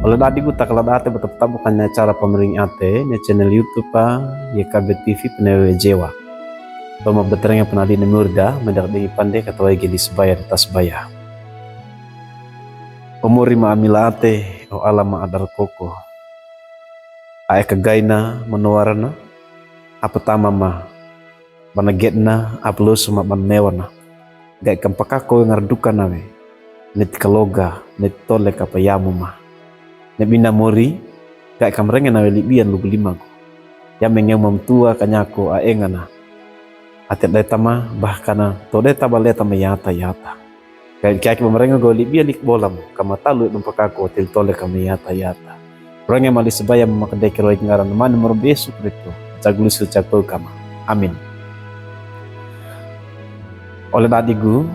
Oleh tadi gue tak ate betul bukannya cara pemering ate di channel YouTube YKB TV penewe Jewa. Toma beternya penali nemurda mendak di pandai kata gelis bayar tas bayar. Pemuri ma amila ate o alama adar koko. Ae kagaina menuarana apa tama ma banagetna aplo suma ban mewana. Gai kampakako ngarduka nawe. Net kaloga net tolek apa yamu ma. Nebina mori gai kamrenga nawe libian lugu limago. Ya mengeu mamtua kanyako aengana. Atet deta ma bahkana to deta baleta mayata yata. Gai kaki pemerenga go libia lik bolam kamatalu numpakako til tolek yata yata. Rangnya mali sebaya memakadai kero ngaran man merbesu kripto. Cagulusu cakpo kama. Amin. Oleh tadigu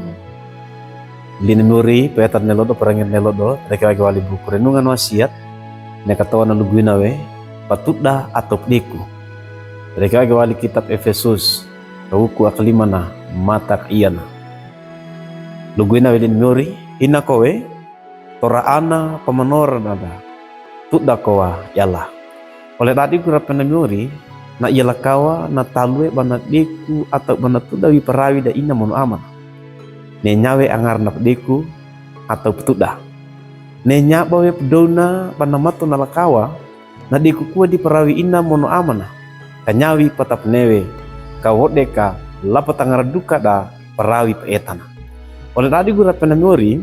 linemuri petan nelodo perangin nelodo mereka lagi wali buku renungan wasiat nekatawa na luguina we patutda atau pediku mereka lagi wali kitab Efesus buku akalimana matak iyana luguina we linemuri ina kowe tora ana pamanoran ada tutda kowa yala oleh tadi gura penemuri na iyala kawa na talwe banat diku atau banat tutda wi perawi da ina mono aman nenyawe angar na pediku atau petudah nenya bawe pedona panamato nalakawa na diku kuwa di perawi ina mono amana kanyawi patap newe kawodeka lapat angar duka da perawi peetana oleh tadi gura penamori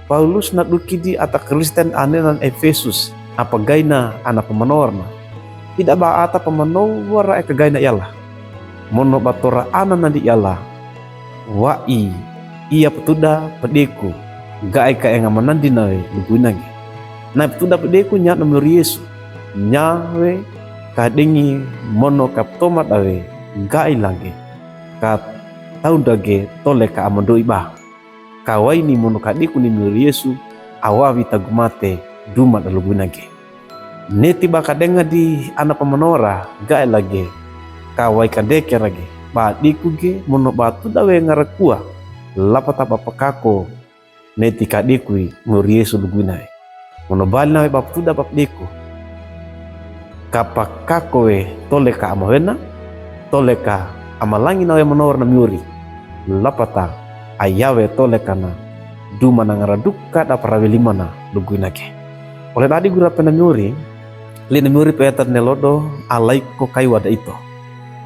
Paulus na dukidi ata Kristen anenan Efesus apa gaina ana pemanorna tidak ba ata pemanowara gaina yala mono batora ana nadi yala wai ia petuda pediku gai ka enga manandi nawe lugunagi na petuda pediku nya nomor Yesu nyawe kadengi mono kaptomat awe gai lagi ka tau dage tole ka amado iba kawai ni mono kadiku ni nomor Yesu awawi tagumate duma dalugunagi neti baka denga di anak pemenora gai lagi kawai kadeke lagi ba diku ge mono batu dawe ngarakua lapata papakako neti kadikui nguri Yesu lugunai mono bali nawe bap tuda bap diku kapakako we toleka amawena toleka amalangi nawe menor na miuri lapata ayawe toleka na duma na ngaraduka da parawe limana lugunake oleh tadi gura pena miuri lina miuri peetar nelodo alai ko kaiwada ito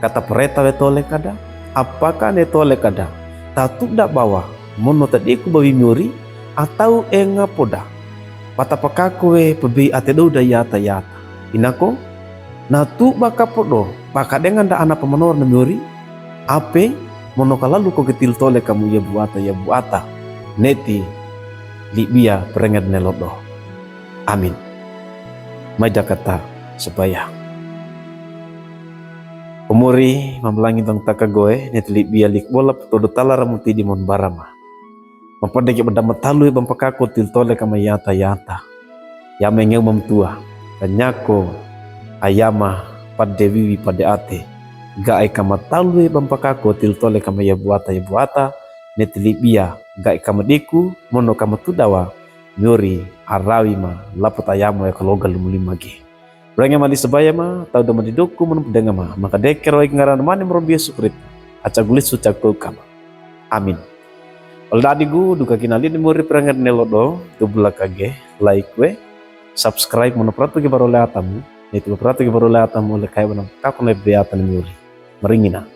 kata pereta we tolekada apakah ne tolekada tatu dak bawa mono tadiku bawi miuri atau enga poda patapakako we pebi atedo da yata yata inako na tu baka podo baka dengan da anak pemenor na miuri ape mono kalalu ko ketil tole kamu ya buata neti libia perengat nelodo amin maja kata supaya umuri mamlangi tang takagoe netli bialik bola todo talara muti di mon barama mampadeke berdama talu bampakako til tole kama yata yata ya mengeu mamtua kanyako ayama padewi pade ate gae kama talu bampakako til tole kama ya buata netli bia gae kama diku mono kama tudawa nyuri arawi ma lapot ayamo ya kaloga lumulimagi Rangnya mali sebaya ma tau dama di doku menum pedanga ma maka deker wai ngaran mani merobia sukrit aca gulis sucak kama amin ol dadigu duka kinali ni muri perangat nelodo tubula kage like we subscribe mono pratu ke baru leatamu itu pratu ke baru leatamu le kai banam kakone beata ni muri meringina